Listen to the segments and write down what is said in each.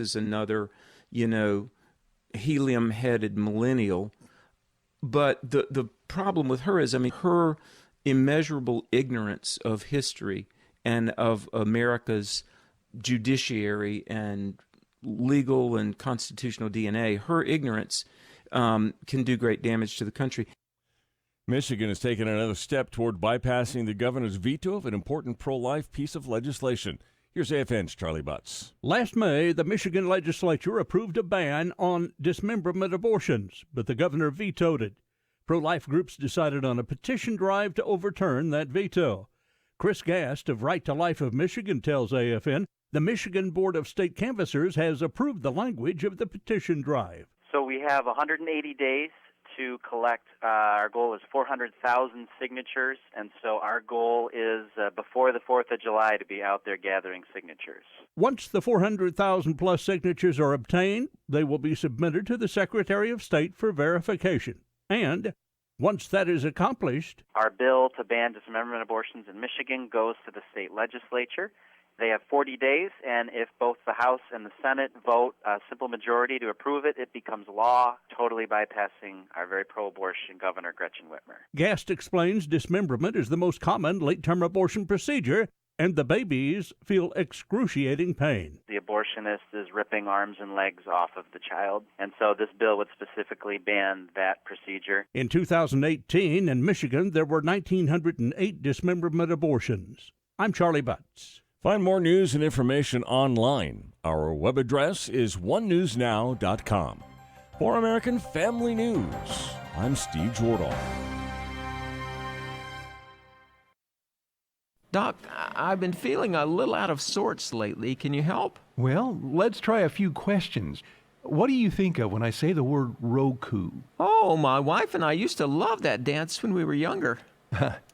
is another, helium-headed millennial. But the problem with her is, her immeasurable ignorance of history and of America's judiciary and legal and constitutional DNA, her ignorance can do great damage to the country. Michigan has taken another step toward bypassing the governor's veto of an important pro-life piece of legislation. Here's AFN's Charlie Butts. Last May, the Michigan legislature approved a ban on dismemberment abortions, but the governor vetoed it. Pro-life groups decided on a petition drive to overturn that veto. Chris Gast of Right to Life of Michigan tells AFN the Michigan Board of State Canvassers has approved the language of the petition drive. So we have 180 days to collect. Our goal is 400,000 signatures, and so our goal is before the 4th of July to be out there gathering signatures. Once the 400,000-plus signatures are obtained, they will be submitted to the Secretary of State for verification. And once that is accomplished, our bill to ban dismemberment abortions in Michigan goes to the state legislature. They have 40 days, and if both the House and the Senate vote a simple majority to approve it, it becomes law, totally bypassing our very pro-abortion Governor Gretchen Whitmer. Gast explains dismemberment is the most common late-term abortion procedure, and the babies feel excruciating pain. The abortionist is ripping arms and legs off of the child, and so this bill would specifically ban that procedure. In 2018, in Michigan, there were 1,908 dismemberment abortions. I'm Charlie Butts. Find more news and information online. Our web address is onenewsnow.com. For American Family News, I'm Steve Jordahl. Doc, I've been feeling a little out of sorts lately. Can you help? Well, let's try a few questions. What do you think of when I say the word Roku? Oh, my wife and I used to love that dance when we were younger.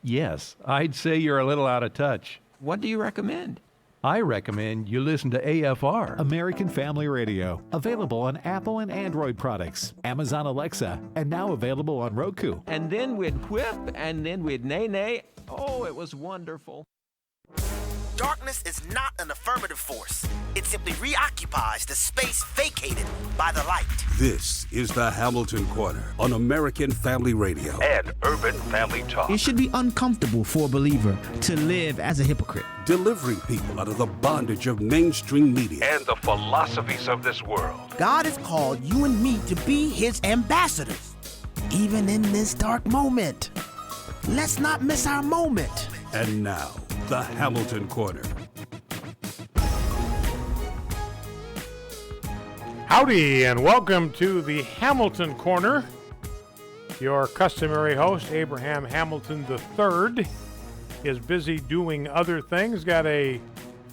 Yes, I'd say you're a little out of touch. What do you recommend? I recommend you listen to AFR. American Family Radio. Available on Apple and Android products, Amazon Alexa, and now available on Roku. And then we'd whip, and then we'd nay-nay. Oh, it was wonderful. Darkness is not an affirmative force. It simply reoccupies the space vacated by the light. This is the Hamilton Corner on American Family Radio and Urban Family Talk. It should be uncomfortable for a believer to live as a hypocrite. Delivering people out of the bondage of mainstream media and the philosophies of this world. God has called you and me to be his ambassadors, even in this dark moment. Let's not miss our moment. And now, the Hamilton Corner. Howdy, and welcome to the Hamilton Corner. Your customary host, Abraham Hamilton III, is busy doing other things. Got a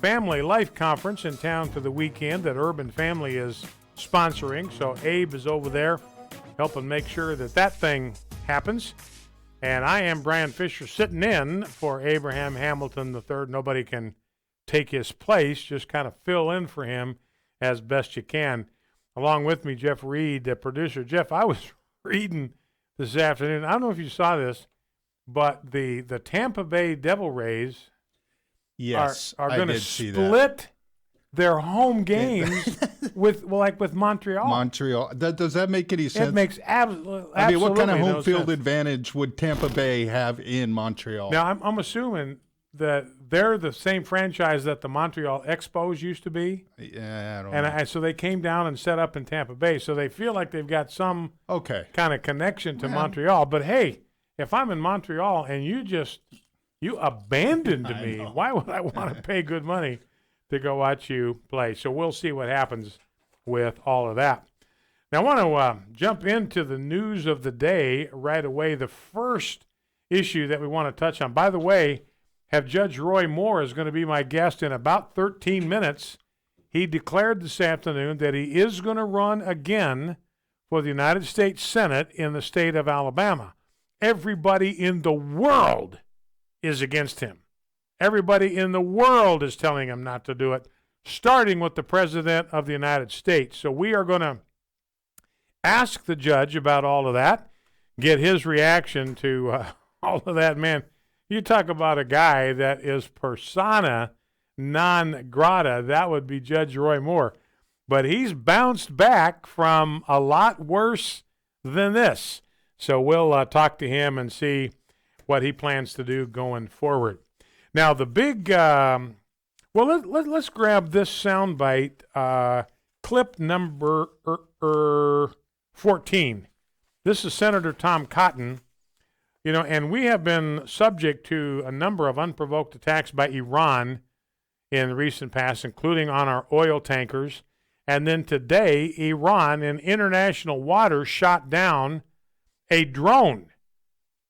family life conference in town for the weekend that Urban Family is sponsoring. So Abe is over there helping make sure that that thing happens. And I am Brian Fisher sitting in for Abraham Hamilton III. Nobody can take his place. Just kind of fill in for him as best you can. Along with me, Jeff Reed, the producer. Jeff, I was reading this afternoon. I don't know if you saw this, but the Tampa Bay Devil Rays are going to split their home games with Montreal. Montreal. Does that make any sense? It makes absolutely. I mean, what kind of home no field sense. advantage would Tampa Bay have in Montreal? Now, I'm assuming that they're the same franchise that the Montreal Expos used to be. Yeah, I don't know. So they came down and set up in Tampa Bay. So they feel like they've got some kind of connection to Montreal. But, hey, if I'm in Montreal and you abandoned me, why would I want to pay good money to go watch you play? So we'll see what happens with all of that. Now, I want to jump into the news of the day right away. The first issue that we want to touch on, by the way, have Judge Roy Moore is going to be my guest in about 13 minutes. He declared this afternoon that he is going to run again for the United States Senate in the state of Alabama. Everybody in the world is against him. Everybody in the world is telling him not to do it, starting with the President of the United States. So we are going to ask the judge about all of that, get his reaction to all of that. Man, you talk about a guy that is persona non grata, that would be Judge Roy Moore. but he's bounced back from a lot worse than this. So we'll talk to him and see what he plans to do going forward. Now, the big let's grab this soundbite, clip number 14. This is Senator Tom Cotton. And we have been subject to a number of unprovoked attacks by Iran in the recent past, including on our oil tankers. And then today, Iran in international waters shot down a drone.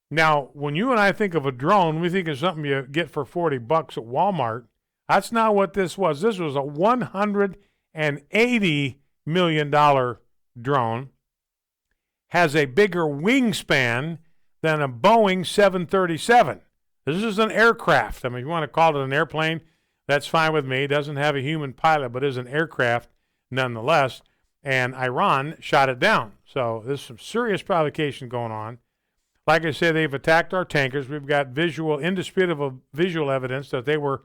Now, when you and I think of a drone, we think of something you get for $40 at Walmart. That's not what this was. This was a $180 million drone. Has a bigger wingspan than a Boeing 737. This is an aircraft. I mean, if you want to call it an airplane, that's fine with me. It doesn't have a human pilot, but is an aircraft nonetheless. And Iran shot it down. So there's some serious provocation going on. Like I said, they've attacked our tankers. We've got indisputable visual evidence that they were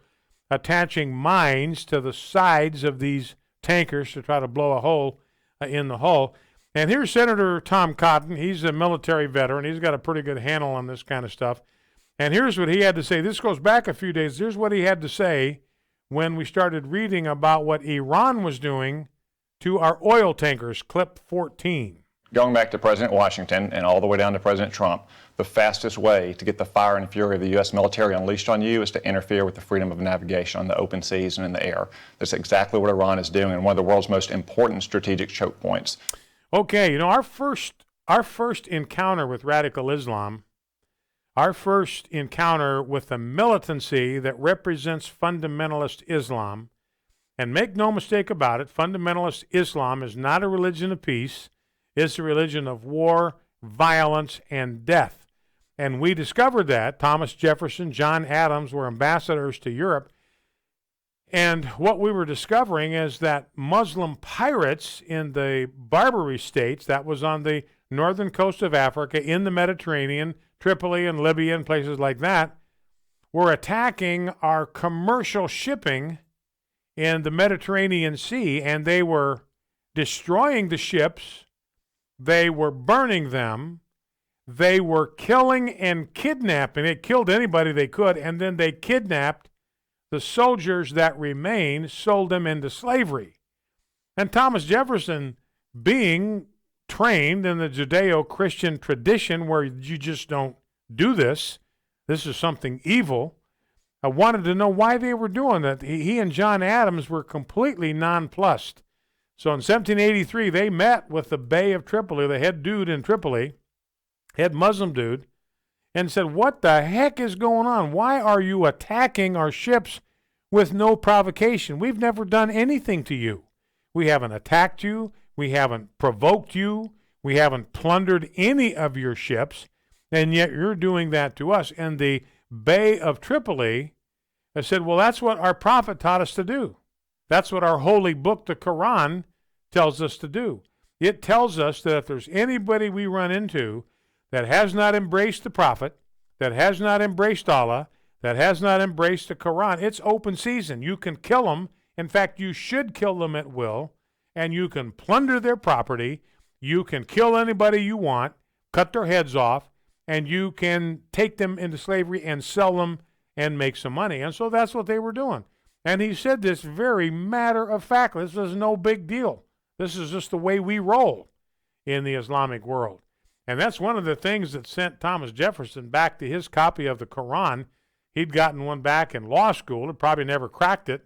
attaching mines to the sides of these tankers to try to blow a hole in the hull. And here's Senator Tom Cotton. He's a military veteran. He's got a pretty good handle on this kind of stuff. And here's what he had to say. This goes back a few days. Here's what he had to say when we started reading about what Iran was doing to our oil tankers. Clip 14. Going back to President Washington and all the way down to President Trump, the fastest way to get the fire and fury of the U.S. military unleashed on you is to interfere with the freedom of navigation on the open seas and in the air. That's exactly what Iran is doing, and one of the world's most important strategic choke points. Okay, our first encounter with radical Islam, our first encounter with the militancy that represents fundamentalist Islam, and make no mistake about it, fundamentalist Islam is not a religion of peace. It's a religion of war, violence, and death. And we discovered that. Thomas Jefferson, John Adams were ambassadors to Europe. And what we were discovering is that Muslim pirates in the Barbary states, that was on the northern coast of Africa, in the Mediterranean, Tripoli and Libya and places like that, were attacking our commercial shipping in the Mediterranean Sea, and they were destroying the ships. They were burning them. They were killing and kidnapping. They killed anybody they could, and then they kidnapped the soldiers that remained, sold them into slavery. And Thomas Jefferson, being trained in the Judeo-Christian tradition where you just don't do this, this is something evil, I wanted to know why they were doing that. He and John Adams were completely nonplussed. So in 1783, they met with the Bey of Tripoli, the head dude in Tripoli, head Muslim dude, and said, what the heck is going on? Why are you attacking our ships with no provocation? We've never done anything to you. We haven't attacked you. We haven't provoked you. We haven't plundered any of your ships, and yet you're doing that to us. And the Bey of Tripoli said, well, that's what our prophet taught us to do. That's what our holy book, the Quran, tells us to do. It tells us that if there's anybody we run into that has not embraced the prophet, that has not embraced Allah, that has not embraced the Quran, it's open season. You can kill them. In fact, you should kill them at will, and you can plunder their property. You can kill anybody you want, cut their heads off, and you can take them into slavery and sell them and make some money. And so that's what they were doing. And he said this very matter-of-factly. This is no big deal. This is just the way we roll in the Islamic world. And that's one of the things that sent Thomas Jefferson back to his copy of the Quran. He'd gotten one back in law school. Had probably never cracked it.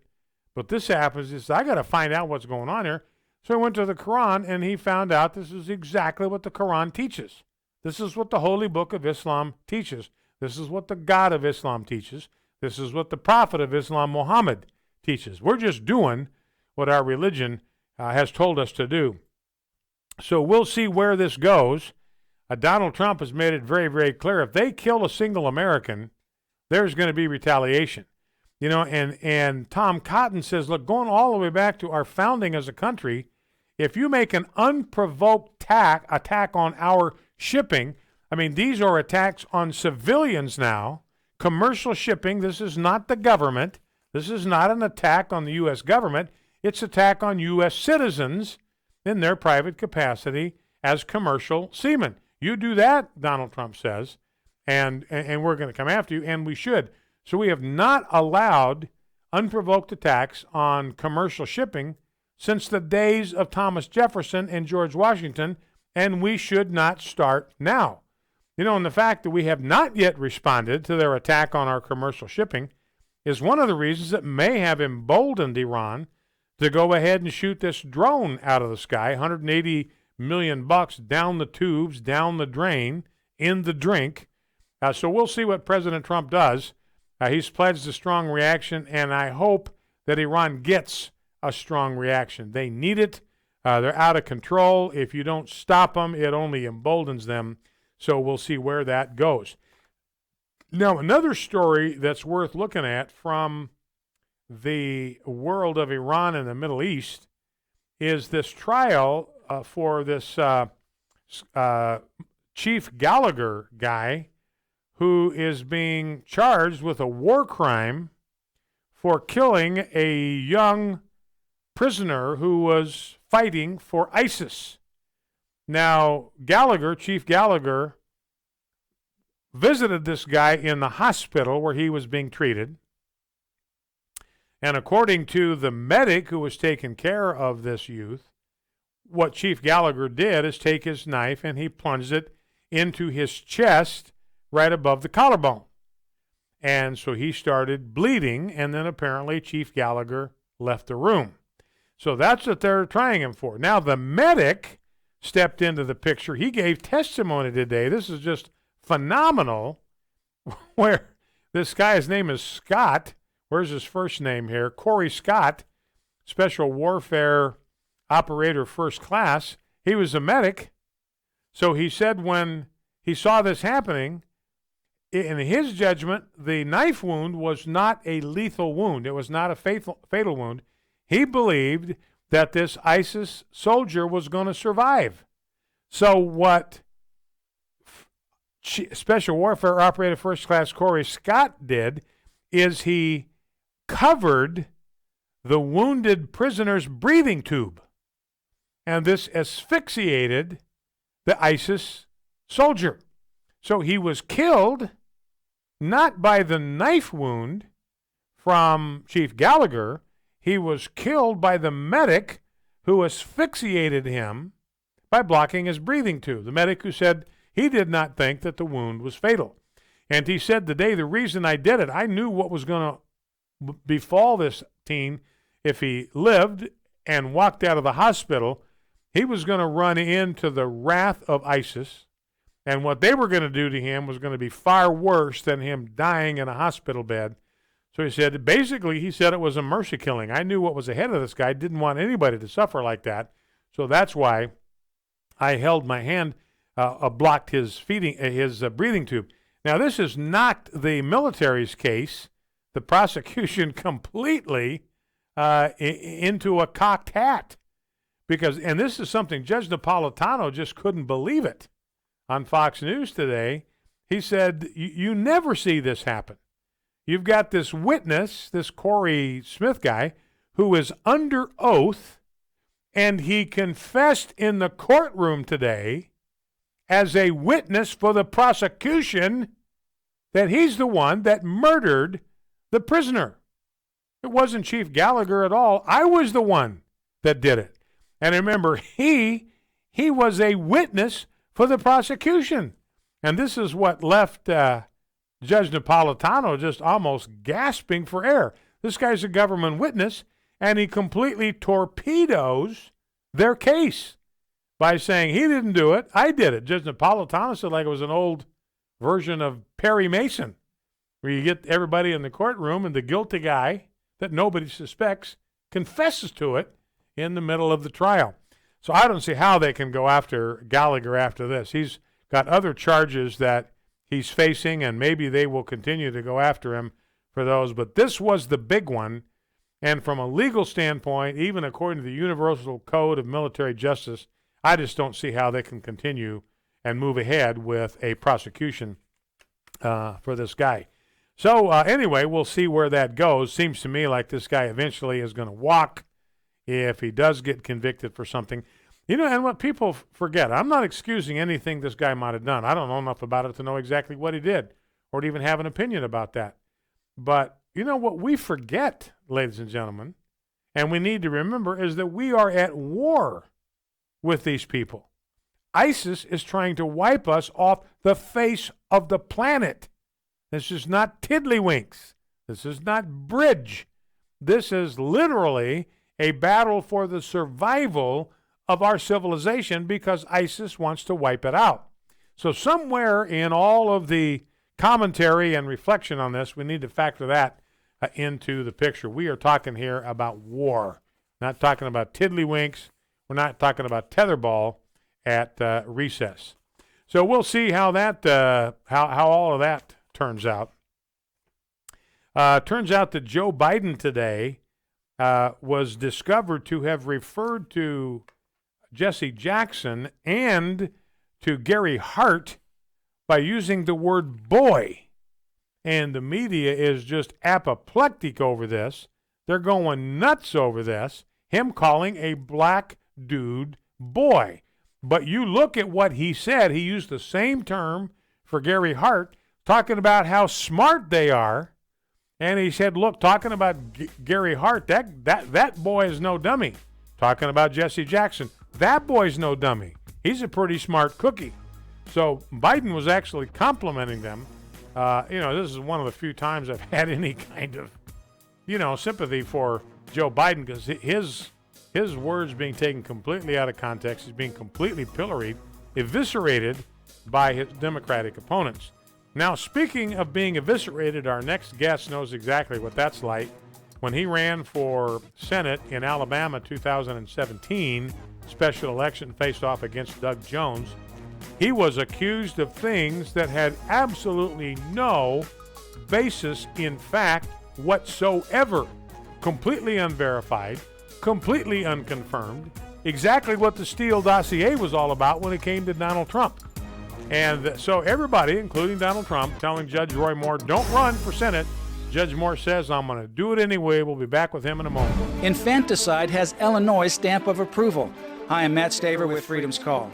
But this happens. He said, I got to find out what's going on here. So he went to the Quran, and he found out this is exactly what the Quran teaches. This is what the Holy Book of Islam teaches. This is what the God of Islam teaches. This is what the Prophet of Islam, Muhammad, teaches. We're just doing what our religion has told us to do. So we'll see where this goes. Donald Trump has made it very, very clear. If they kill a single American, there's going to be retaliation. And Tom Cotton says, look, going all the way back to our founding as a country, if you make an unprovoked attack on our shipping, I mean, these are attacks on civilians now, commercial shipping. This is not the government. This is not an attack on the U.S. government. It's attack on U.S. citizens in their private capacity as commercial seamen. You do that, Donald Trump says, and we're going to come after you, and we should. So we have not allowed unprovoked attacks on commercial shipping since the days of Thomas Jefferson and George Washington, and we should not start now. You know, and the fact that we have not yet responded to their attack on our commercial shipping is one of the reasons that may have emboldened Iran to go ahead and shoot this drone out of the sky, $180 million down the tubes, down the drain, in the drink. So we'll see what President Trump does. He's pledged a strong reaction, and I hope that Iran gets a strong reaction. They need it. They're out of control. If you don't stop them, it only emboldens them. So we'll see where that goes. Now, another story that's worth looking at from the world of Iran and the Middle East is this trial for this Chief Gallagher guy who is being charged with a war crime for killing a young prisoner who was fighting for ISIS. Now, Chief Gallagher, visited this guy in the hospital where he was being treated. And according to the medic who was taking care of this youth, what Chief Gallagher did is take his knife and he plunged it into his chest right above the collarbone. And so he started bleeding, and then apparently Chief Gallagher left the room. So that's what they're trying him for. Now, the medic stepped into the picture. He gave testimony today. This is just phenomenal, where this guy, his name is Scott. Where's his first name here? Corey Scott, Special Warfare Operator First Class. He was a medic. So he said when he saw this happening, in his judgment, the knife wound was not a lethal wound. It was not a fatal wound. He believed that this ISIS soldier was going to survive. So what Special Warfare Operator First Class Corey Scott did is he covered the wounded prisoner's breathing tube. And this asphyxiated the ISIS soldier. So he was killed not by the knife wound from Chief Gallagher. He was killed by the medic who asphyxiated him by blocking his breathing tube. The medic who said he did not think that the wound was fatal. And he said today, the reason I did it, I knew what was going to befall this teen if he lived and walked out of the hospital. He was going to run into the wrath of ISIS, and what they were going to do to him was going to be far worse than him dying in a hospital bed. So he said, basically, he said it was a mercy killing. I knew what was ahead of this guy. Didn't want anybody to suffer like that. So that's why I held my hand, blocked his breathing tube. Now, this is not the military's case. The prosecution completely into a cocked hat. And this is something Judge Napolitano just couldn't believe it on Fox News today. He said, you never see this happen. You've got this witness, this Corey Smith guy, who is under oath, and he confessed in the courtroom today as a witness for the prosecution that he's the one that murdered the prisoner. It wasn't Chief Gallagher at all. I was the one that did it. And remember, he was a witness for the prosecution. And this is what left Judge Napolitano just almost gasping for air. This guy's a government witness, and he completely torpedoes their case by saying he didn't do it, I did it. Judge Napolitano said like it was an old version of Perry Mason, where you get everybody in the courtroom and the guilty guy that nobody suspects confesses to it in the middle of the trial. So I don't see how they can go after Gallagher after this. He's got other charges that he's facing, and maybe they will continue to go after him for those. But this was the big one. And from a legal standpoint, even according to the Universal Code of Military Justice, I just don't see how they can continue and move ahead with a prosecution for this guy. So anyway, we'll see where that goes. Seems to me like this guy eventually is going to walk if he does get convicted for something. You know, and what people forget, I'm not excusing anything this guy might have done. I don't know enough about it to know exactly what he did or to even have an opinion about that. But you know what we forget, ladies and gentlemen, and we need to remember, is that we are at war with these people. ISIS is trying to wipe us off the face of the planet. This is not tiddlywinks. This is not bridge. This is literally a battle for the survival of our civilization because ISIS wants to wipe it out. So somewhere in all of the commentary and reflection on this, we need to factor that into the picture. We are talking here about war, not talking about tiddlywinks. We're not talking about tetherball at recess. So we'll see how that how all of that turns out. Turns out that Joe Biden today was discovered to have referred to Jesse Jackson and to Gary Hart by using the word boy. And the media is just apoplectic over this. They're going nuts over this, him calling a black dude boy. But you look at what he said. He used the same term for Gary Hart, talking about how smart they are. And he said, look, talking about Gary Hart, that boy is no dummy. Talking about Jesse Jackson, that boy's no dummy. He's a pretty smart cookie. So Biden was actually complimenting them. This is one of the few times I've had any kind of, sympathy for Joe Biden, because his words being taken completely out of context. He's being completely pilloried, eviscerated by his Democratic opponents. Now, speaking of being eviscerated, our next guest knows exactly what that's like. When he ran for Senate in Alabama 2017, special election, faced off against Doug Jones, he was accused of things that had absolutely no basis in fact whatsoever. Completely unverified, completely unconfirmed, exactly what the Steele dossier was all about when it came to Donald Trump. And so everybody, including Donald Trump, telling Judge Roy Moore, don't run for Senate. Judge Moore says, I'm going to do it anyway. We'll be back with him in a moment. Infanticide has Illinois' stamp of approval. Hi, I'm Matt Staver with Freedom's Call.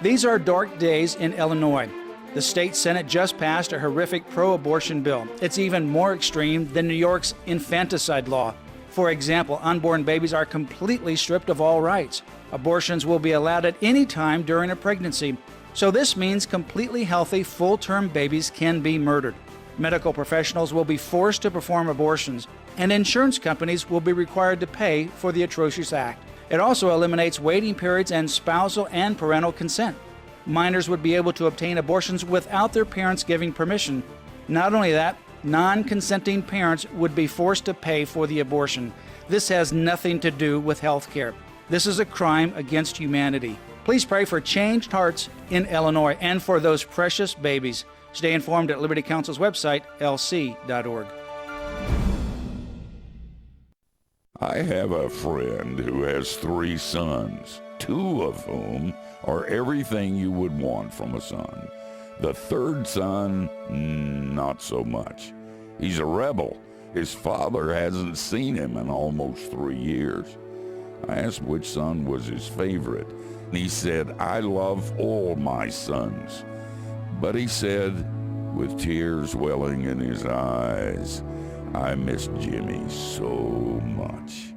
These are dark days in Illinois. The state Senate just passed a horrific pro-abortion bill. It's even more extreme than New York's infanticide law. For example, unborn babies are completely stripped of all rights. Abortions will be allowed at any time during a pregnancy. So this means completely healthy, full-term babies can be murdered. Medical professionals will be forced to perform abortions, and insurance companies will be required to pay for the atrocious act. It also eliminates waiting periods and spousal and parental consent. Minors would be able to obtain abortions without their parents giving permission. Not only that, non-consenting parents would be forced to pay for the abortion. This has nothing to do with health care. This is a crime against humanity. Please pray for changed hearts in Illinois and for those precious babies. Stay informed at Liberty Counsel's website, lc.org. I have a friend who has 3 sons, 2 of whom are everything you would want from a son. The 3rd son, not so much. He's a rebel. His father hasn't seen him in almost 3 years. I asked which son was his favorite, and he said, I love all my sons. But he said, with tears welling in his eyes, I miss Jimmy so much.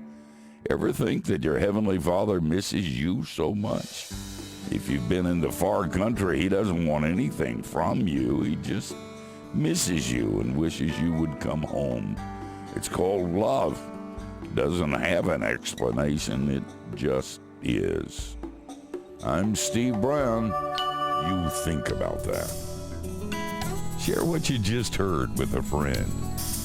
Ever think that your Heavenly Father misses you so much? If you've been in the far country, he doesn't want anything from you. He just misses you and wishes you would come home. It's called love. It doesn't have an explanation. It just is. I'm Steve Brown. You think about that. Share what you just heard with a friend.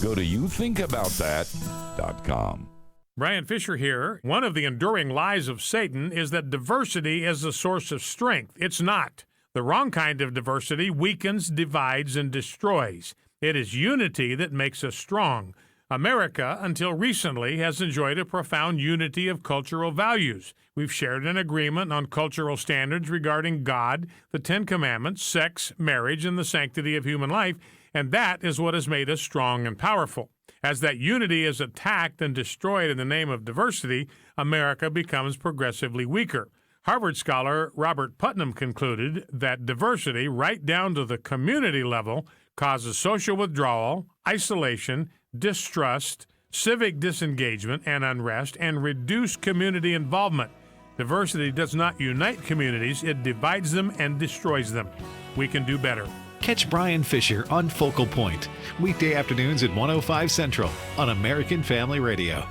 Go to youthinkaboutthat.com. Brian Fisher here. One of the enduring lies of Satan is that diversity is a source of strength. It's not. The wrong kind of diversity weakens, divides, and destroys. It is unity that makes us strong. America, until recently, has enjoyed a profound unity of cultural values. We've shared an agreement on cultural standards regarding God, the 10 Commandments, sex, marriage, and the sanctity of human life, and that is what has made us strong and powerful. As that unity is attacked and destroyed in the name of diversity, America becomes progressively weaker. Harvard scholar Robert Putnam concluded that diversity, right down to the community level, causes social withdrawal, isolation, distrust, civic disengagement and unrest, and reduced community involvement. Diversity does not unite communities, it divides them and destroys them. We can do better. Catch Brian Fisher on Focal Point, weekday afternoons at 105 Central on American Family Radio.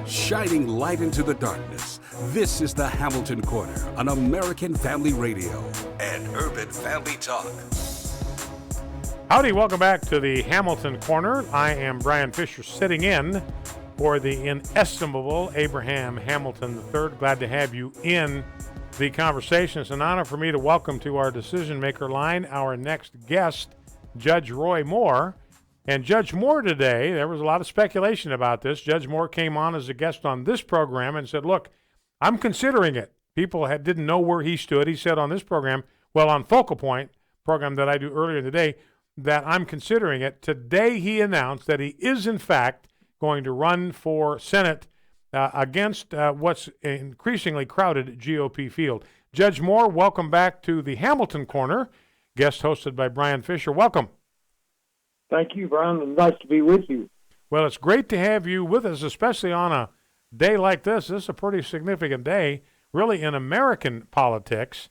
Shining light into the darkness, this is the Hamilton Corner on American Family Radio and Urban Family Talk. Howdy, welcome back to the Hamilton Corner. I am Brian Fisher, sitting in for the inestimable Abraham Hamilton III. Glad to have you in the conversation. It's an honor for me to welcome to our decision maker line our next guest, Judge Roy Moore. And Judge Moore today, there was a lot of speculation about this. Judge Moore came on as a guest on this program and said, look, I'm considering it. People didn't know where he stood. He said on this program, well, on Focal Point, program that I do earlier in the day, that I'm considering it. Today he announced that he is, in fact, going to run for Senate against what's increasingly crowded GOP field. Judge Moore, welcome back to the Hamilton Corner, guest hosted by Brian Fisher. Welcome. Thank you, Brian. It's nice to be with you. Well, it's great to have you with us, especially on a day like this. This is a pretty significant day, really, in American politics.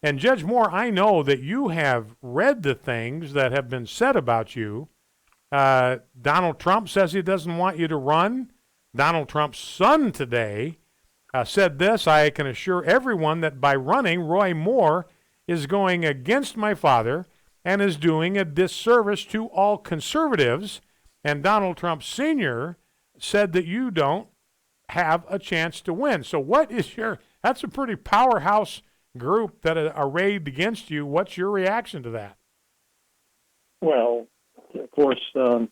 And Judge Moore, I know that you have read the things that have been said about you. Donald Trump says he doesn't want you to run. Donald Trump's son today said this: I can assure everyone that by running, Roy Moore is going against my father and is doing a disservice to all conservatives. And Donald Trump Sr. said that you don't have a chance to win. So what is that's a pretty powerhouse group that are arrayed against you. What's your reaction to that? Well, of course, I'm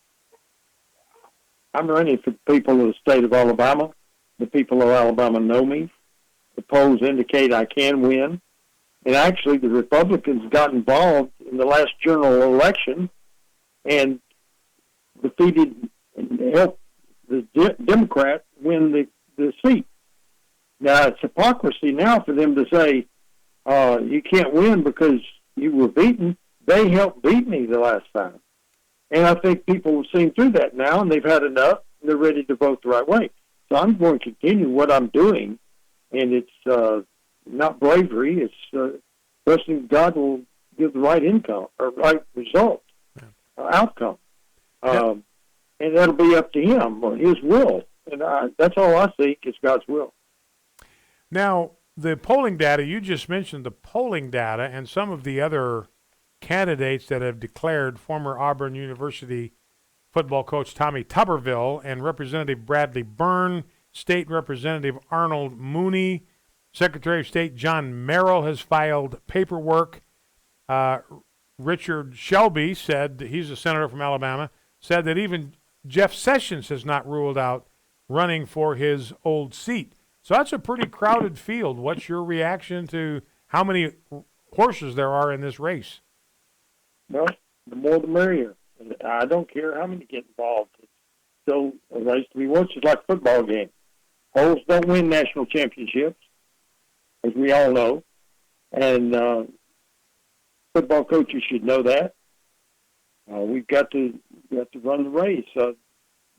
running for the people of the state of Alabama. The people of Alabama know me. The polls indicate I can win. And actually, the Republicans got involved in the last general election and defeated and helped the Democrat win the seat. Now, it's hypocrisy now for them to say, you can't win because you were beaten. They helped beat me the last time. And I think people have seen through that now, and they've had enough, and they're ready to vote the right way. So I'm going to continue what I'm doing, and it's not bravery. It's trusting God will give the right right result, outcome. And that'll be up to him or his will. And that's all I seek is God's will. Now, the polling data, you just mentioned the polling data, and some of the other candidates that have declared, former Auburn University football coach Tommy Tuberville and Representative Bradley Byrne, State Representative Arnold Mooney, Secretary of State John Merrill has filed paperwork. Richard Shelby said, he's a senator from Alabama, said that even Jeff Sessions has not ruled out running for his old seat. So that's a pretty crowded field. What's your reaction to how many horses there are in this race? Well, the more the merrier. I don't care how many get involved. It's still a race to be watched. It's like a football game. Holes don't win national championships, as we all know. And football coaches should know that. We've got to run the race. The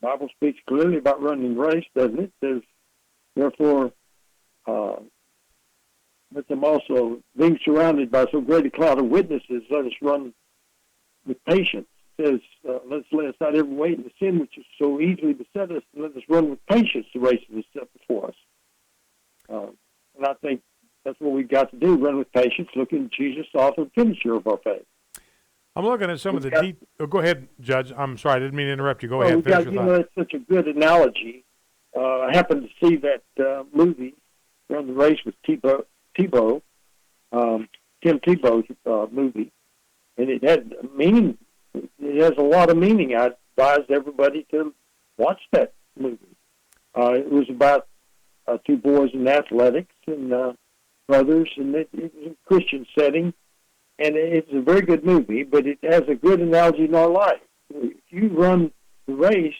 Bible speaks clearly about running the race, doesn't it? There's, therefore, let them also, being surrounded by so great a cloud of witnesses, let us run with patience. It says, let's lay aside every weight and the sin which is so easily beset us, and let us run with patience the race that is set before us. And I think that's what we've got to do, run with patience, looking at Jesus, author and finisher of our faith. I'm looking at some of the go ahead, Judge. I'm sorry, I didn't mean to interrupt you. Go ahead. It's such a good analogy. I happened to see that movie, Run the Race with Tim Tebow's movie, and it had meaning. It has a lot of meaning. I advise everybody to watch that movie. It was about two boys in athletics and brothers, and it was a Christian setting. And it's a very good movie, but it has a good analogy in our life. If you run the race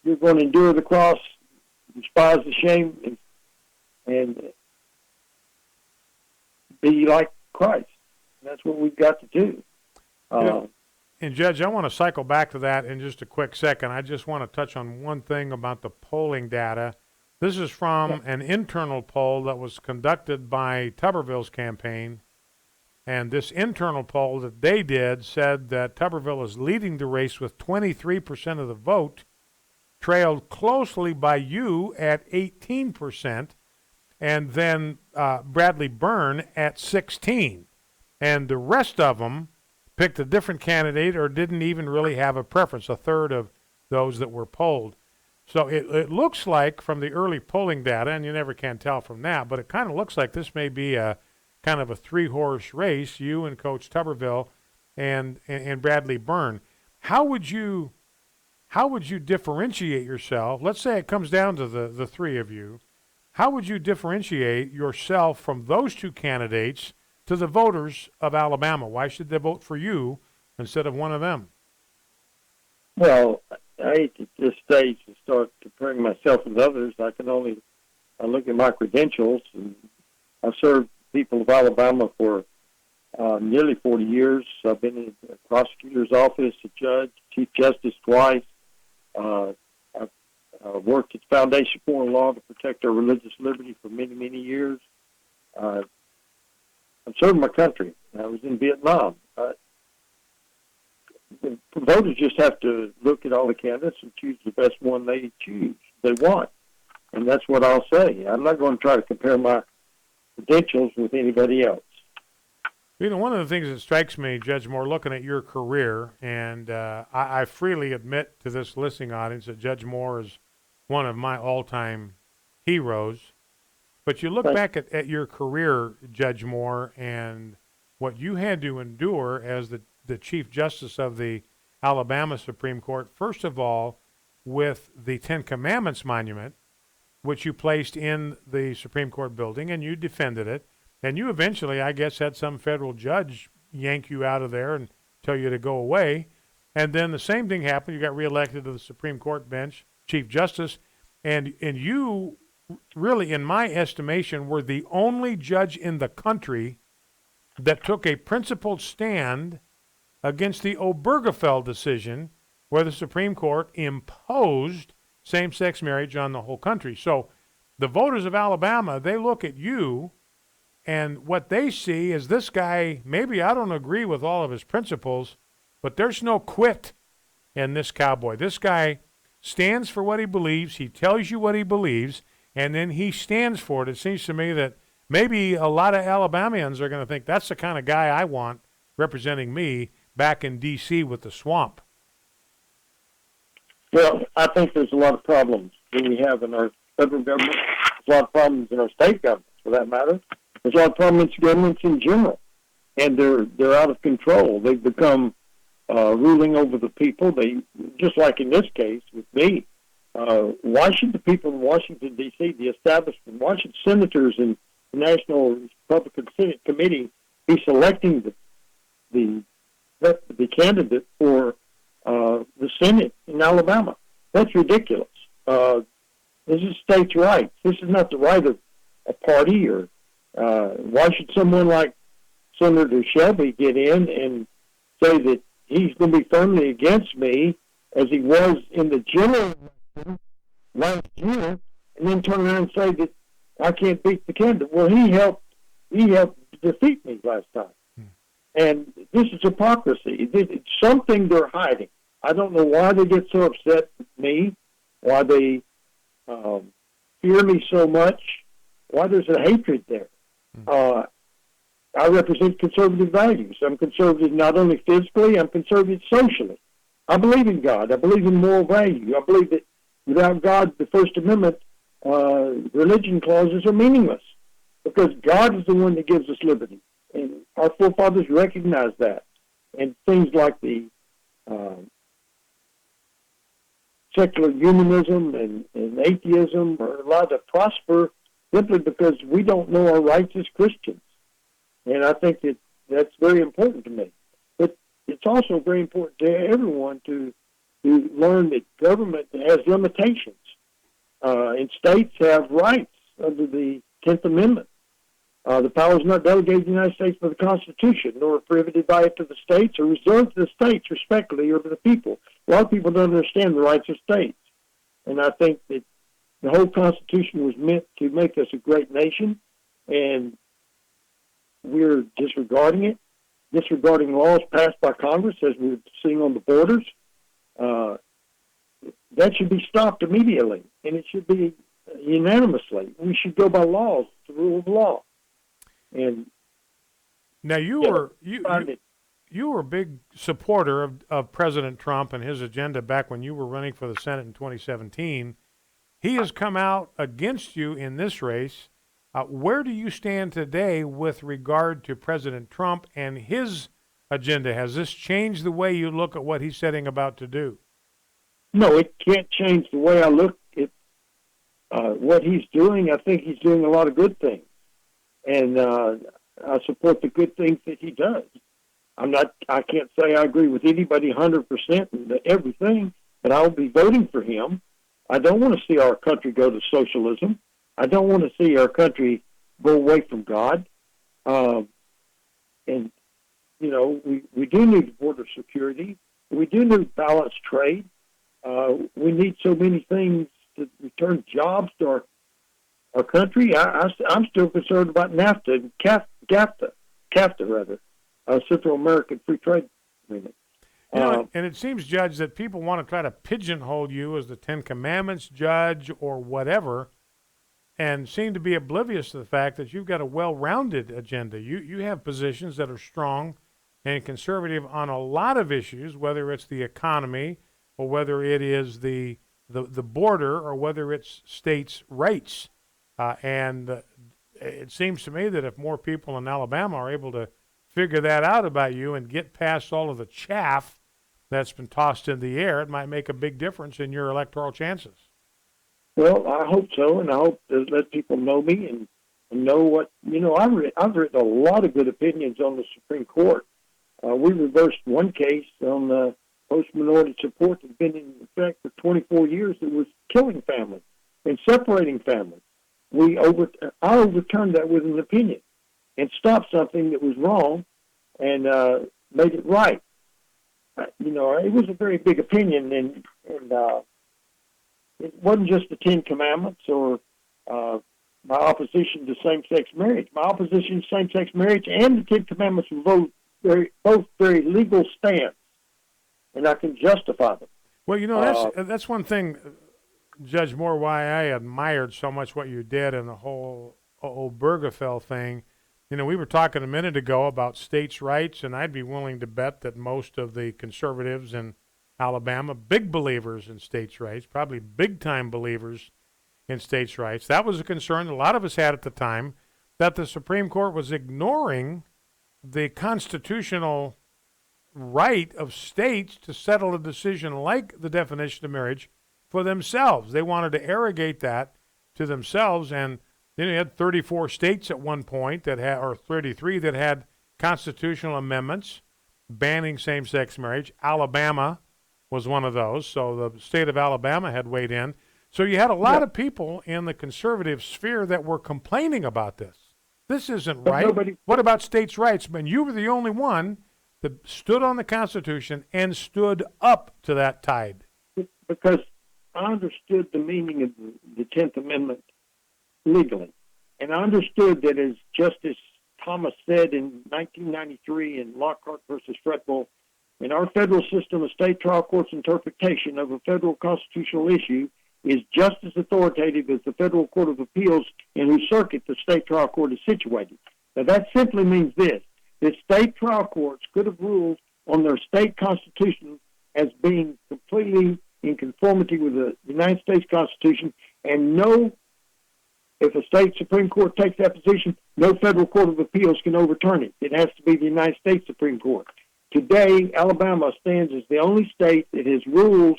you're going to endure the cross, despise the shame, and be like Christ. And that's what we've got to do. And Judge, I want to cycle back to that in just a quick second. I just want to touch on one thing about the polling data. This is from an internal poll that was conducted by Tuberville's campaign. And this internal poll that they did said that Tuberville is leading the race with 23% of the vote, trailed closely by you at 18%, and then Bradley Byrne at 16%. And the rest of them picked a different candidate or didn't even really have a preference, a third of those that were polled. So it looks like from the early polling data, and you never can tell from that, but it kind of looks like this may be a kind of a three-horse race, you and Coach Tuberville and Bradley Byrne. How would you differentiate yourself? Let's say it comes down to the three of you. How would you differentiate yourself from those two candidates to the voters of Alabama? Why should they vote for you instead of one of them? Well, I hate at this stage to start comparing myself with others. I look at my credentials, and I've served people of Alabama for nearly 40 years. I've been in the prosecutor's office, a judge, chief justice twice. I've worked at Foundation Foreign Law to protect our religious liberty for many, many years. I've served my country. I was in Vietnam. The voters just have to look at all the candidates and choose the best one they want. And that's what I'll say. I'm not going to try to compare my credentials with anybody else. You know, one of the things that strikes me, Judge Moore, looking at your career, and I freely admit to this listening audience that Judge Moore is one of my all-time heroes. But you look back at your career, Judge Moore, and what you had to endure as the Chief Justice of the Alabama Supreme Court, first of all, with the Ten Commandments Monument, which you placed in the Supreme Court building, and you defended it. And you eventually, I guess, had some federal judge yank you out of there and tell you to go away. And then the same thing happened. You got reelected to the Supreme Court bench, Chief Justice, and you really, in my estimation, were the only judge in the country that took a principled stand against the Obergefell decision, where the Supreme Court imposed same-sex marriage on the whole country. So the voters of Alabama, they look at you, and what they see is this guy, maybe I don't agree with all of his principles, but there's no quit in this cowboy. This guy stands for what he believes. He tells you what he believes, and then he stands for it. It seems to me that maybe a lot of Alabamians are going to think that's the kind of guy I want representing me back in D.C. with the swamp. Well, I think there's a lot of problems that we have in our federal government. There's a lot of problems in our state governments, for that matter. There's a lot of problems in governments in general, and they're out of control. They've become ruling over the people. They, just like in this case with me, why should the people in Washington, D.C., the establishment, why should senators and the National Republican Senate Committee be selecting the candidate for the Senate in Alabama? That's ridiculous. This is states' rights. This is not the right of a party. Or why should someone like Senator Shelby get in and say that he's going to be firmly against me, as he was in the general election last year, and then turn around and say that I can't beat the candidate? Well, he helped defeat me last time. And this is hypocrisy. It's something they're hiding. I don't know why they get so upset with me, why they fear me so much, why there's a hatred there. I represent conservative values. I'm conservative not only physically, I'm conservative socially. I believe in God. I believe in moral value. I believe that without God, the First Amendment religion clauses are meaningless, because God is the one that gives us liberty. And our forefathers recognized that. And things like the secular humanism and atheism are allowed to prosper simply because we don't know our rights as Christians. And I think that's very important to me. But it's also very important to everyone to to learn that government has limitations, and states have rights under the 10th Amendment. The power is not delegated to the United States by the Constitution, nor prohibited by it to the states, or reserved to the states, respectively, or to the people. A lot of people don't understand the rights of states. And I think that the whole Constitution was meant to make us a great nation, and we're disregarding it, disregarding laws passed by Congress, as we're seeing on the borders. That should be stopped immediately, and it should be unanimously. We should go by laws, the rule of law. And now you were a big supporter of President Trump and his agenda back when you were running for the Senate in 2017. He has come out against you in this race. Where do you stand today with regard to President Trump and his agenda? Has this changed the way you look at what he's setting about to do? No, it can't change the way I look at what he's doing. I think he's doing a lot of good things. And I support the good things that he does. I can't say I agree with anybody 100% in everything, but I'll be voting for him. I don't want to see our country go to socialism. I don't want to see our country go away from God. And, you know, we do need border security. We do need balanced trade. We need so many things to return jobs to our country. I'm still concerned about NAFTA and CAFTA, Central American Free Trade Agreement. You know, and it seems, Judge, that people want to try to pigeonhole you as the Ten Commandments judge or whatever, and seem to be oblivious to the fact that you've got a well-rounded agenda. You have positions that are strong and conservative on a lot of issues, whether it's the economy or whether it is the border or whether it's states' rights. And it seems to me that if more people in Alabama are able to figure that out about you and get past all of the chaff that's been tossed in the air, it might make a big difference in your electoral chances. Well, I hope so, and I hope to let people know me and know what, you know, I've written a lot of good opinions on the Supreme Court. We reversed one case on the post-minority support that's been in effect for 24 years that was killing families and separating families. I overturned that with an opinion and stopped something that was wrong and made it right. You know, it was a very big opinion, and it wasn't just the Ten Commandments or my opposition to same-sex marriage. My opposition to same-sex marriage and the Ten Commandments were both very legal stands, and I can justify them. Well, you know, that's one thing, Judge Moore, why I admired so much what you did in the whole Obergefell thing. You know, we were talking a minute ago about states' rights, and I'd be willing to bet that most of the conservatives in Alabama, big believers in states' rights, probably big-time believers in states' rights. That was a concern a lot of us had at the time, that the Supreme Court was ignoring the constitutional right of states to settle a decision like the definition of marriage for themselves. They wanted to arrogate that to themselves, and then you had 34 states at one point that had, or 33 that had constitutional amendments banning same-sex marriage. Alabama was one of those, so the state of Alabama had weighed in. So you had a lot of people in the conservative sphere that were complaining about this. This isn't right. What about states' rights? I mean, you were the only one that stood on the Constitution and stood up to that tide. Because I understood the meaning of the 10th Amendment legally. And I understood that, as Justice Thomas said in 1993 in Lockhart versus Fretwell, in our federal system, a state trial court's interpretation of a federal constitutional issue is just as authoritative as the Federal Court of Appeals in whose circuit the state trial court is situated. Now, that simply means this: that state trial courts could have ruled on their state constitution as being completely in conformity with the United States Constitution, and if a state Supreme Court takes that position, no Federal Court of Appeals can overturn it. It has to be the United States Supreme Court. Today, Alabama stands as the only state that has ruled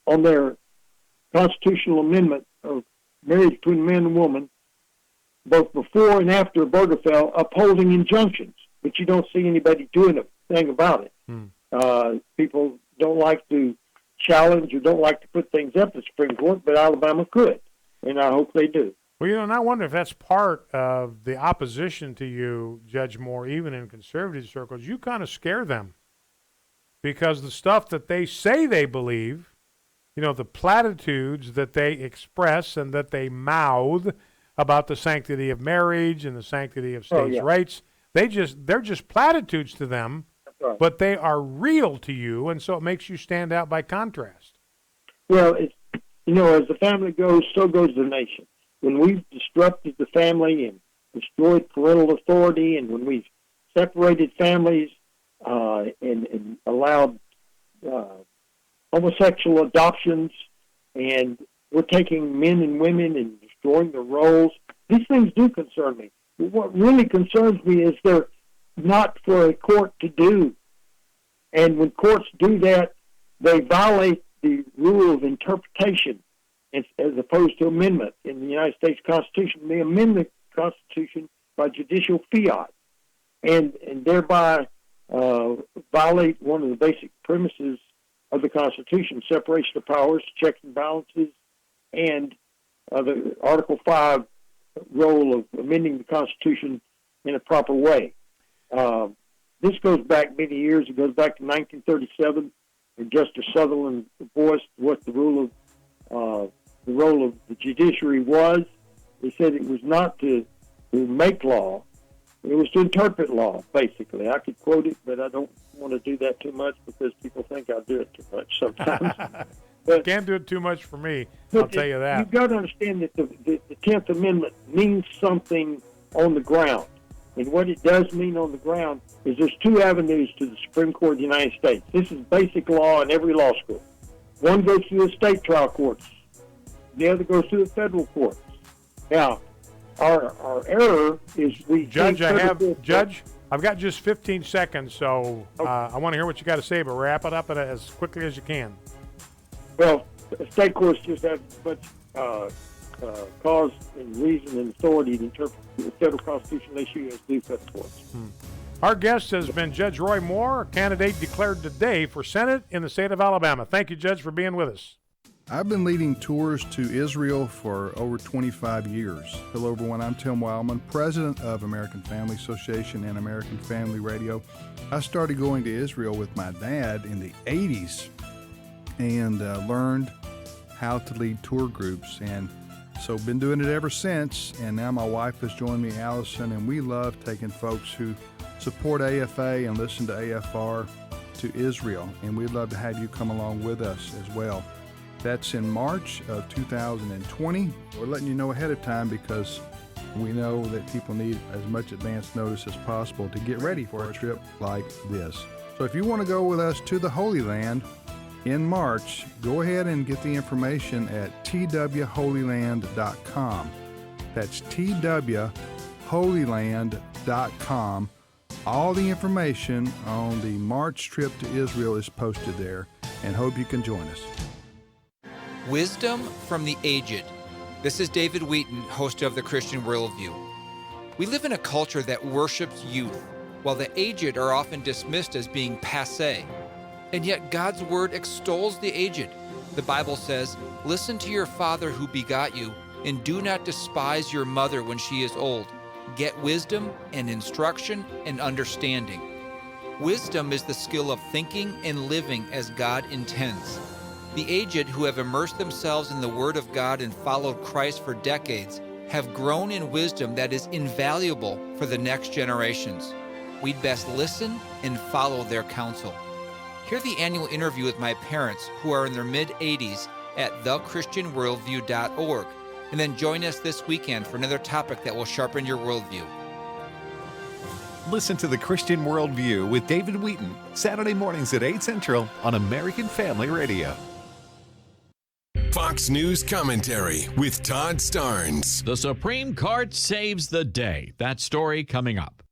on their constitutional amendment of marriage between a man and woman, both before and after Obergefell, upholding injunctions, but you don't see anybody doing a thing about it. People don't like to challenge or don't like to put things up to the Supreme Court, but Alabama could, and I hope they do. Well, and I wonder if that's part of the opposition to you, Judge Moore, even in conservative circles. You kind of scare them because the stuff that they say they believe, the platitudes that they express and that they mouth about the sanctity of marriage and the sanctity of states' rights, they're just platitudes to them, right. But they are real to you, and so it makes you stand out by contrast. Well, as the family goes, so goes the nation. When we've disrupted the family and destroyed parental authority, and when we've separated families and allowed homosexual adoptions, and we're taking men and women and destroying the roles, these things do concern me. What really concerns me is they're not for a court to do. And when courts do that, they violate the rule of interpretation as opposed to amendment in the United States Constitution. They amend the Constitution by judicial fiat and thereby violate one of the basic premises of the Constitution, separation of powers, checks and balances, and the Article 5 role of amending the Constitution in a proper way. This goes back many years. It goes back to 1937, when Justice Sutherland voiced what the role of the judiciary was. He said it was not to make law; it was to interpret law. Basically, I could quote it, but I don't want to do that too much because people think I do it too much sometimes. But can't do it too much for me. I'll tell you that. You've got to understand that the 10th Amendment means something on the ground. And what it does mean on the ground is there's two avenues to the Supreme Court of the United States. This is basic law in every law school. One goes through the state trial courts. The other goes through the federal courts. Now, our error is we... Judge, I've got just 15 seconds, so I want to hear what you got to say, but wrap it up as quickly as you can. Well, state courts just have much cause and reason and authority to interpret the federal constitutional issue as do federal courts. Our guest has been Judge Roy Moore, candidate declared today for Senate in the state of Alabama. Thank you, Judge, for being with us. I've been leading tours to Israel for over 25 years. Hello, everyone. I'm Tim Wildman, president of American Family Association and American Family Radio. I started going to Israel with my dad in the 80s and learned how to lead tour groups, and so been doing it ever since. And now my wife has joined me, Allison, and we love taking folks who support AFA and listen to AFR to Israel, and we'd love to have you come along with us as well. That's in March of 2020. We're letting you know ahead of time because we know that people need as much advance notice as possible to get ready for a trip like this. So if you want to go with us to the Holy Land in March, go ahead and get the information at twholyland.com. That's twholyland.com. All the information on the March trip to Israel is posted there, and hope you can join us. Wisdom from the Aged. This is David Wheaton, host of the Christian Worldview. We live in a culture that worships youth, while the aged are often dismissed as being passé. And yet God's word extols the aged. The Bible says, "Listen to your father who begot you, and do not despise your mother when she is old. Get wisdom and instruction and understanding." Wisdom is the skill of thinking and living as God intends. The aged who have immersed themselves in the Word of God and followed Christ for decades have grown in wisdom that is invaluable for the next generations. We'd best listen and follow their counsel. Hear the annual interview with my parents who are in their mid-80s at thechristianworldview.org, and then join us this weekend for another topic that will sharpen your worldview. Listen to the Christian Worldview with David Wheaton, Saturday mornings at 8 Central on American Family Radio. Fox News commentary with Todd Starnes. The Supreme Court saves the day. That story coming up.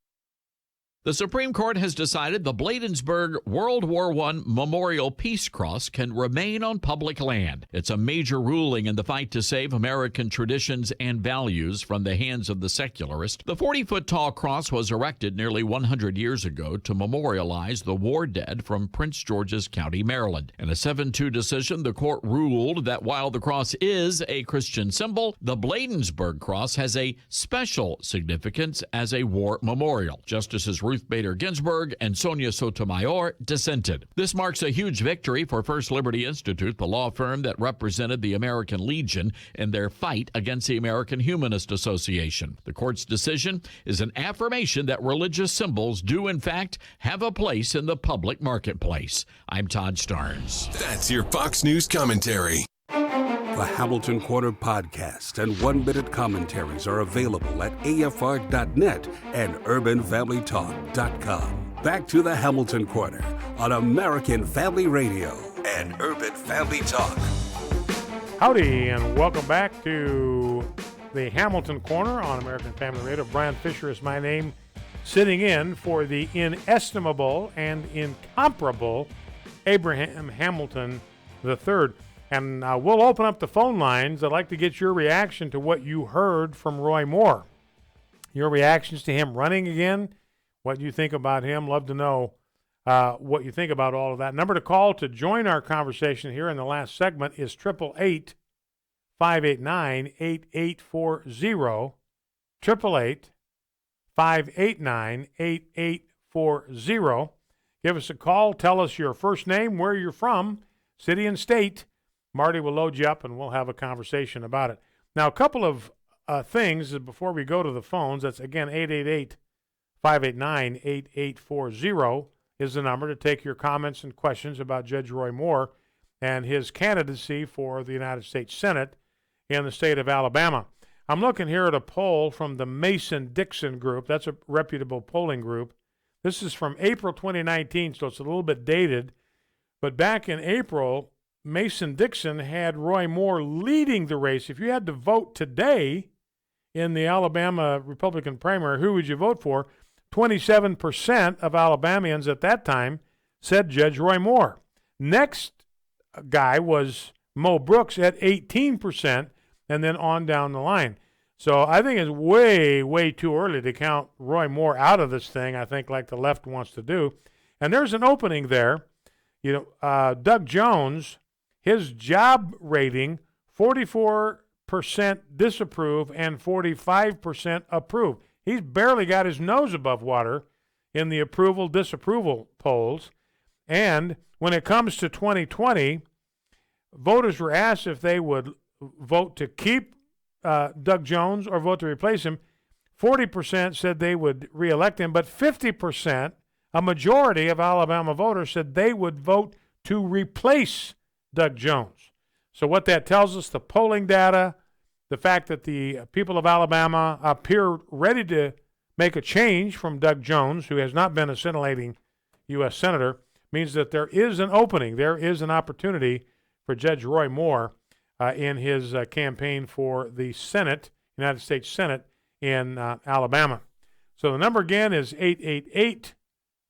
The Supreme Court has decided the Bladensburg World War I Memorial Peace Cross can remain on public land. It's a major ruling in the fight to save American traditions and values from the hands of the secularist. The 40-foot-tall cross was erected nearly 100 years ago to memorialize the war dead from Prince George's County, Maryland. In a 7-2 decision, the court ruled that while the cross is a Christian symbol, the Bladensburg Cross has a special significance as a war memorial. Justices Ruth Bader Ginsburg and Sonia Sotomayor dissented. This marks a huge victory for First Liberty Institute, the law firm that represented the American Legion in their fight against the American Humanist Association. The court's decision is an affirmation that religious symbols do, in fact, have a place in the public marketplace. I'm Todd Starnes. That's your Fox News commentary. The Hamilton Corner podcast and 1-minute commentaries are available at afr.net and urbanfamilytalk.com. Back to the Hamilton Corner on American Family Radio and Urban Family Talk. Howdy, and welcome back to the Hamilton Corner on American Family Radio. Brian Fisher is my name, sitting in for the inestimable and incomparable Abraham Hamilton III. And we'll open up the phone lines. I'd like to get your reaction to what you heard from Roy Moore. Your reactions to him running again, what you think about him. Love to know what you think about all of that. Number to call to join our conversation here in the last segment is 888-589-8840. 888-589-8840. Give us a call. Tell us your first name, where you're from, city and state. Marty will load you up, and we'll have a conversation about it. Now, a couple of things before we go to the phones. That's, again, 888-589-8840 is the number to take your comments and questions about Judge Roy Moore and his candidacy for the United States Senate in the state of Alabama. I'm looking here at a poll from the Mason-Dixon Group. That's a reputable polling group. This is from April 2019, so it's a little bit dated. But back in April, Mason-Dixon had Roy Moore leading the race. If you had to vote today in the Alabama Republican primary, who would you vote for? 27% of Alabamians at that time said Judge Roy Moore. Next guy was Mo Brooks at 18%, and then on down the line. So I think it's way, way too early to count Roy Moore out of this thing, I think, like the left wants to do. And there's an opening there. You know, Doug Jones, his job rating, 44% disapprove and 45% approve. He's barely got his nose above water in the approval-disapproval polls. And when it comes to 2020, voters were asked if they would vote to keep Doug Jones or vote to replace him. 40% said they would reelect him, but 50%, a majority of Alabama voters, said they would vote to replace Doug Jones. So what that tells us, the polling data, the fact that the people of Alabama appear ready to make a change from Doug Jones, who has not been a scintillating U.S. Senator, means that there is an opening, there is an opportunity for Judge Roy Moore in his campaign for the Senate, United States Senate in Alabama. So the number again is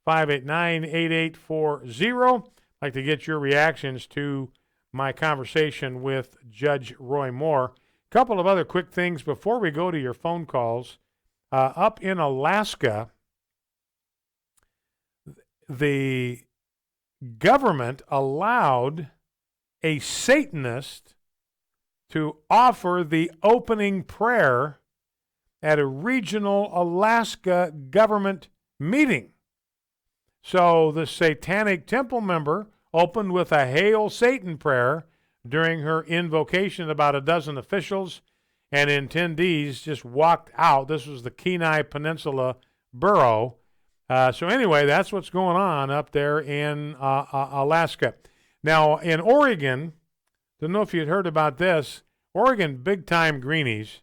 888-589-8840. I'd like to get your reactions to my conversation with Judge Roy Moore. A couple of other quick things before we go to your phone calls. Up in Alaska, the government allowed a Satanist to offer the opening prayer at a regional Alaska government meeting. So the Satanic Temple member opened with a Hail Satan prayer during her invocation. About a dozen officials and attendees just walked out. This was the Kenai Peninsula Borough. So anyway, that's what's going on up there in Alaska. Now, in Oregon, don't know if you'd heard about this, Oregon big-time greenies,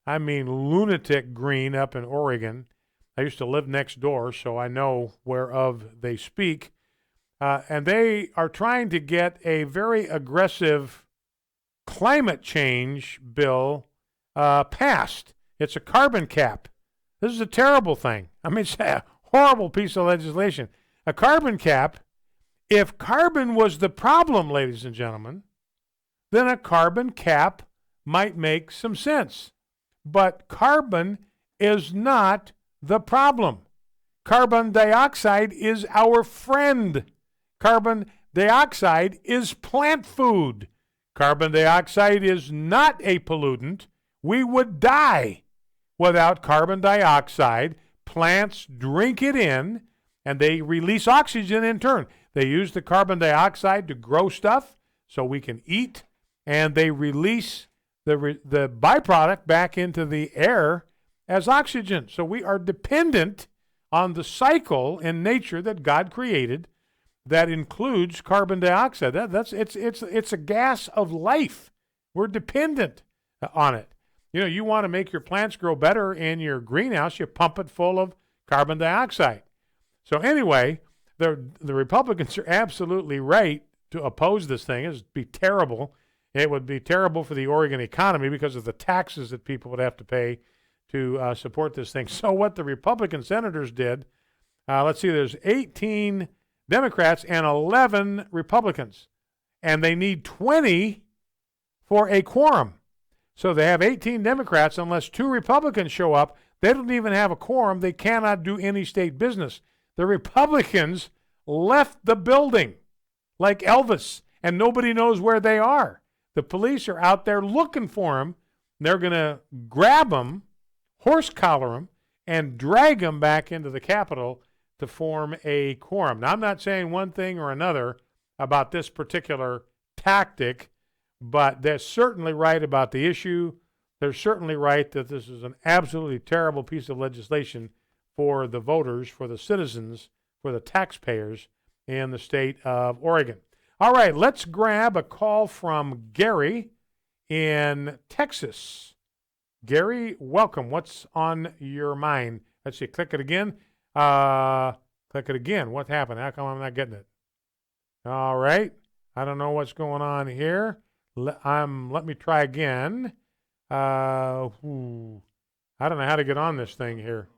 I mean lunatic green up in Oregon. I used to live next door, so I know whereof they speak. And they are trying to get a very aggressive climate change bill passed. It's a carbon cap. This is a terrible thing. I mean, it's Horrible piece of legislation. A carbon cap, if carbon was the problem, ladies and gentlemen, then a carbon cap might make some sense. But carbon is not the problem. Carbon dioxide is our friend. Carbon dioxide is plant food. Carbon dioxide is not a pollutant. We would die without carbon dioxide. Plants drink it in, and they release oxygen in turn. They use the carbon dioxide to grow stuff so we can eat, and they release the byproduct back into the air as oxygen. So we are dependent on the cycle in nature that God created that includes carbon dioxide. It's a gas of life. We're dependent on it. You know, you want to make your plants grow better in your greenhouse, you pump it full of carbon dioxide. So anyway, the Republicans are absolutely right to oppose this thing. It would be terrible. It would be terrible for the Oregon economy because of the taxes that people would have to pay to support this thing. So what the Republican senators did, let's see, there's 18 Democrats and 11 Republicans, and they need 20 for a quorum. So they have 18 Democrats. Unless 2 Republicans show up, they don't even have a quorum. They cannot do any state business. The Republicans left the building like Elvis, and nobody knows where they are. The police are out there looking for them. They're going to grab them, horse collar them, and drag them back into the Capitol to form a quorum. Now, I'm not saying one thing or another about this particular tactic, but they're certainly right about the issue. They're certainly right that this is an absolutely terrible piece of legislation for the voters, for the citizens, for the taxpayers in the state of Oregon. All right, let's grab a call from Gary in Texas. Gary, welcome. What's on your mind? Let's see, click it again. Click it again. What happened? How come I'm not getting it? All right. I don't know what's going on here. Let me try again. I don't know how to get on this thing here.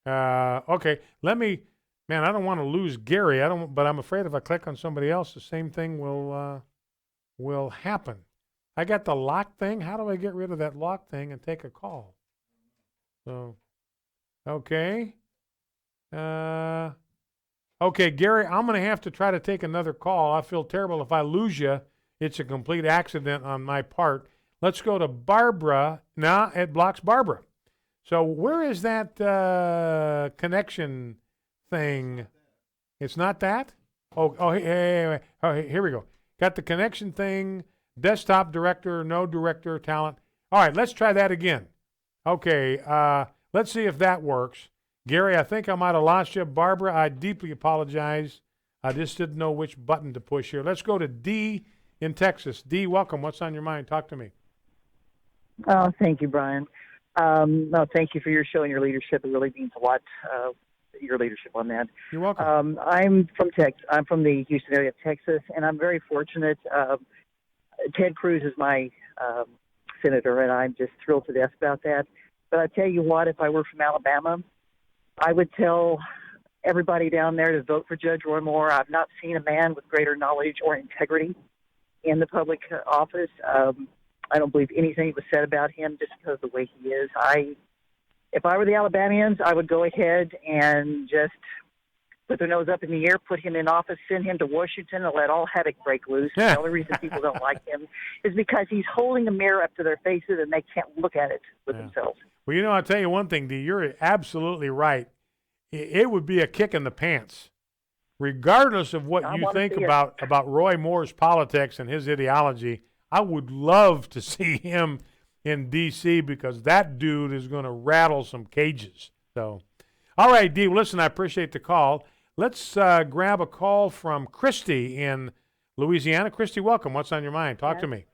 Okay. Man, I don't want to lose Gary. But I'm afraid if I click on somebody else, the same thing will happen. I got the lock thing. How do I get rid of that lock thing and take a call? So, okay. Okay, Gary, I'm going to have to try to take another call. I feel terrible if I lose you. It's a complete accident on my part. Let's go to Barbara. Now it blocks Barbara. So where is that connection thing? It's not that? Hey, here we go. Got the connection thing, desktop director, no director, talent. All right, let's try that again. Okay, let's see if that works. Gary, I think I might have lost you. Barbara, I deeply apologize. I just didn't know which button to push here. Let's go to D in Texas. D, welcome. What's on your mind? Talk to me. Oh, thank you, Brian. No, thank you for your show and your leadership. It really means a lot, your leadership on that. You're welcome. I'm from the Houston area of Texas, and I'm very fortunate. Ted Cruz is my senator, and I'm just thrilled to death about that. But I tell you what, if I were from Alabama, I would tell everybody down there to vote for Judge Roy Moore. I've not seen a man with greater knowledge or integrity in the public office. I don't believe anything that was said about him just because of the way he is. If I were the Alabamians, I would go ahead and just put their nose up in the air, put him in office, send him to Washington, and let all havoc break loose. The only reason people don't like him is because he's holding a mirror up to their faces and they can't look at it with themselves. Well, you know, I'll tell you one thing, D, you're absolutely right. It would be a kick in the pants. Regardless of what you think about Roy Moore's politics and his ideology, I would love to see him in D.C. because that dude is going to rattle some cages. So, all right, D, listen, I appreciate the call. Let's grab a call from Christy in Louisiana. Christy, welcome. What's on your mind? Talk to me.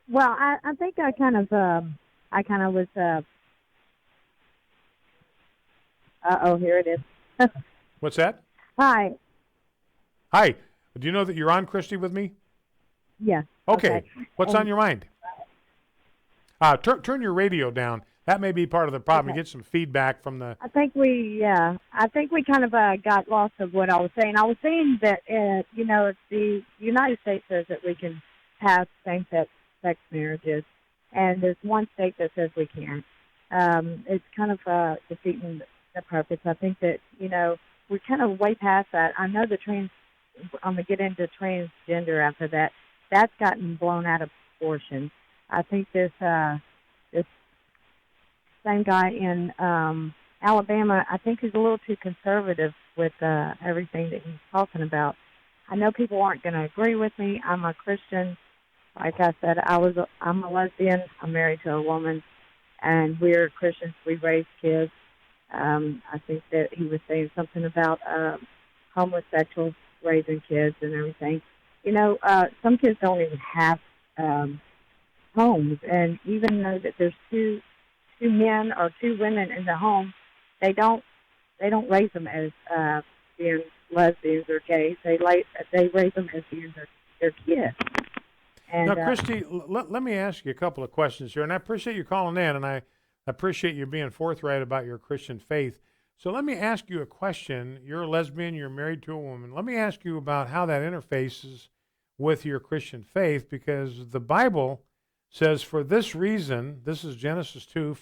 Well, I think I kind of was. Here it is. What's that? Hi. Hi. Do you know that you're on, Christy, with me? Yeah. Okay. What's on your mind? Turn your radio down. That may be part of the problem. Okay. You get some feedback from the. I think we kind of got lost of what I was saying. I was saying that, if the United States says that we can have same-sex marriages, and there's one state that says we can't, it's kind of defeating the purpose. I think that, we're kind of way past that. I know I'm going to get into transgender after that. That's gotten blown out of proportion. I think this same guy in Alabama, I think he's a little too conservative with everything that he's talking about. I know people aren't going to agree with me. I'm a Christian. Like I said, I'm a lesbian. I'm married to a woman, and we're Christians. We raise kids. I think that he was saying something about homosexuals raising kids and everything. Some kids don't even have homes, and even though that there's two men or two women in the home, they don't raise them as being lesbians or gays. They raise them as being their kids. And, now, Christy, let me ask you a couple of questions here, and I appreciate you calling in, and I appreciate you being forthright about your Christian faith. So let me ask you a question. You're a lesbian. You're married to a woman. Let me ask you about how that interfaces with your Christian faith, because the Bible says, for this reason, this is Genesis 2,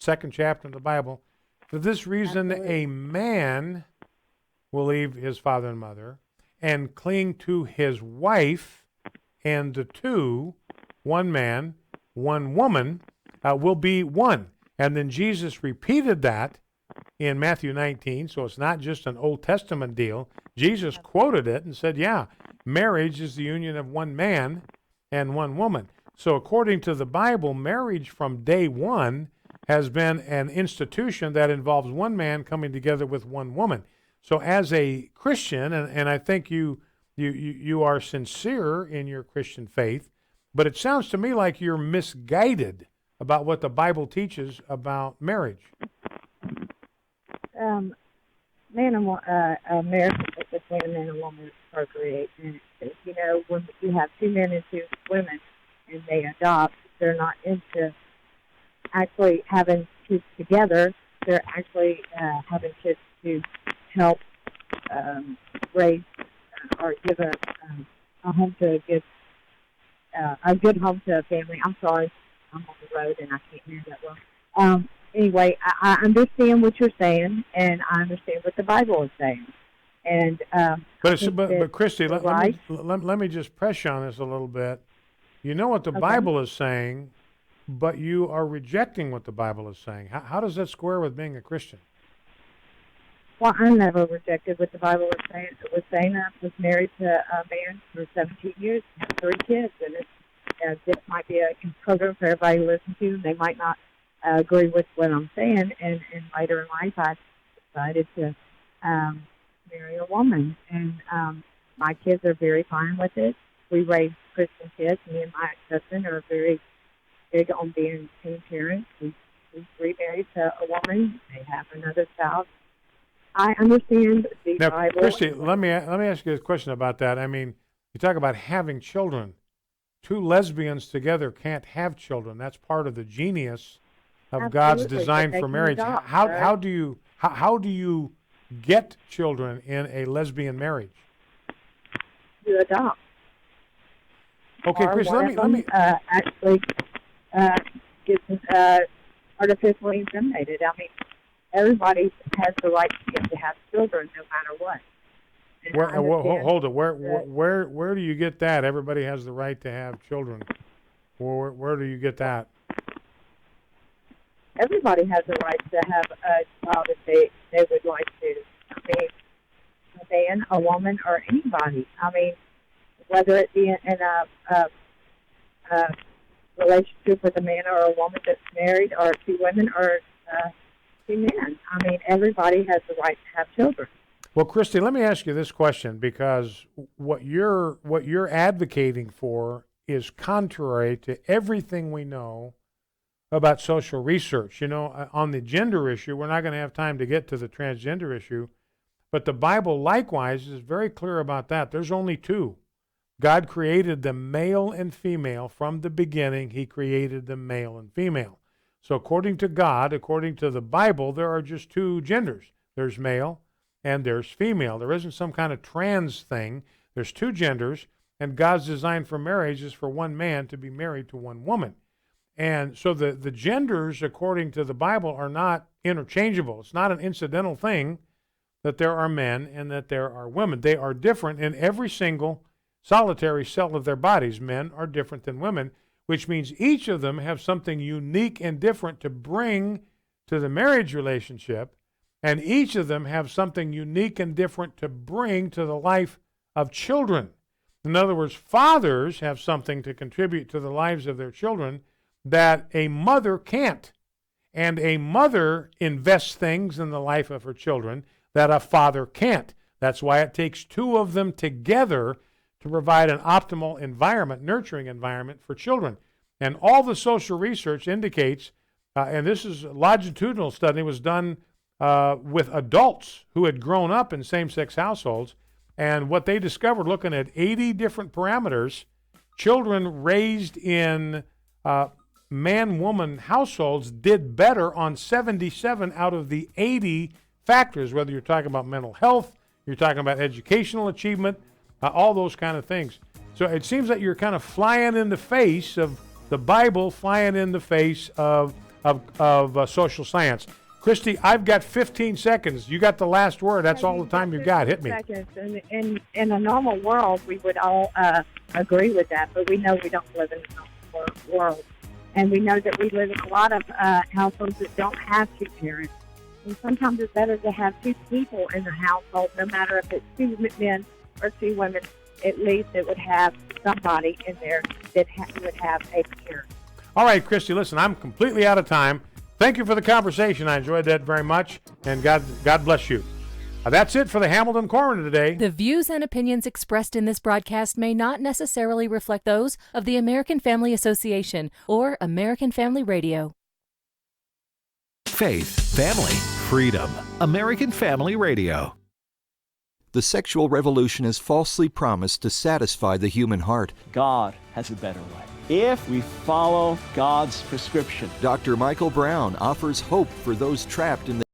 second chapter of the Bible, for this reason a man will leave his father and mother and cling to his wife, and the two, one man, one woman, will be one. And then Jesus repeated that in Matthew 19, so it's not just an Old Testament deal. Jesus quoted it and said, yeah, marriage is the union of one man and one woman. So according to the Bible, marriage from day one has been an institution that involves one man coming together with one woman. So as a Christian, and I think you are sincere in your Christian faith, but it sounds to me like you're misguided about what the Bible teaches about marriage. Marriage is between a man and woman procreate. And, when you have two men and two women and they adopt, they're not into actually having kids together. They're actually having kids to help raise or give a home to a good home to a family. I'm sorry, I'm on the road and I can't hear that well. Anyway, I understand what you're saying, and I understand what the Bible is saying. And but Christy, let me just press you on this a little bit. You know what the Bible is saying, but you are rejecting what the Bible is saying. How does that square with being a Christian? Well, I never rejected what the Bible was saying. It was saying I was married to a man for 17 years, had 3 kids, and this might be a program for everybody to listen to. They might not agree with what I'm saying, and later in life I decided to marry a woman, and my kids are very fine with it. We raise Christian kids. Me and my ex-husband are very big on being teen parents. We remarried to a woman. They have another spouse. I understand the now, Bible. Christy, let me ask you a question about that. I mean, you talk about having children. 2 lesbians together can't have children. That's part of the genius of God's design for marriage. How do you get children in a lesbian marriage? You adopt. Okay, Chris, let me actually gets artificially inseminated. I mean, everybody has the right to have children, no matter what. Hold it. Where do you get that? Everybody has the right to have children. Where do you get that? Everybody has the right to have a child if they would like to. I mean, a man, a woman, or anybody. I mean, whether it be in a relationship with a man or a woman that's married, or 2 women or 2 men. I mean, everybody has the right to have children. Well, Christy, let me ask you this question, because what you're advocating for is contrary to everything we know about social research. You know, on the gender issue, we're not going to have time to get to the transgender issue, but the Bible likewise is very clear about that. There's only 2. God created them male and female from the beginning. He created them male and female. So according to God, according to the Bible, there are just two genders. There's male and there's female. There isn't some kind of trans thing. There's two genders, and God's design for marriage is for one man to be married to one woman. And so the genders, according to the Bible, are not interchangeable. It's not an incidental thing that there are men and that there are women. They are different in every single solitary cell of their bodies. Men are different than women, which means each of them have something unique and different to bring to the marriage relationship, and each of them have something unique and different to bring to the life of children. In other words, fathers have something to contribute to the lives of their children that a mother can't. And a mother invests things in the life of her children that a father can't. That's why it takes two of them together to provide an optimal environment, nurturing environment for children. And all the social research indicates, and this is a longitudinal study, was done with adults who had grown up in same-sex households, and what they discovered, looking at 80 different parameters, children raised in man-woman households did better on 77 out of the 80 factors, whether you're talking about mental health, you're talking about educational achievement, all those kind of things. So it seems that you're kind of flying in the face of the Bible, flying in the face of social science. Christy, I've got 15 seconds. You got the last word. That's all the time you've got. Hit me. Seconds. And in a normal world, we would all agree with that, but we know we don't live in a normal world. And we know that we live in a lot of households that don't have two parents. And sometimes it's better to have two people in the household, no matter if it's two men or two women. At least it would have somebody in there that would have a parent. All right, Christy, listen, I'm completely out of time. Thank you for the conversation. I enjoyed that very much, and God bless you. That's it for the Hamilton Coroner today. The views and opinions expressed in this broadcast may not necessarily reflect those of the American Family Association or American Family Radio. Faith, family, freedom. American Family Radio. The sexual revolution is falsely promised to satisfy the human heart. God has a better way. If we follow God's prescription. Dr. Michael Brown offers hope for those trapped in the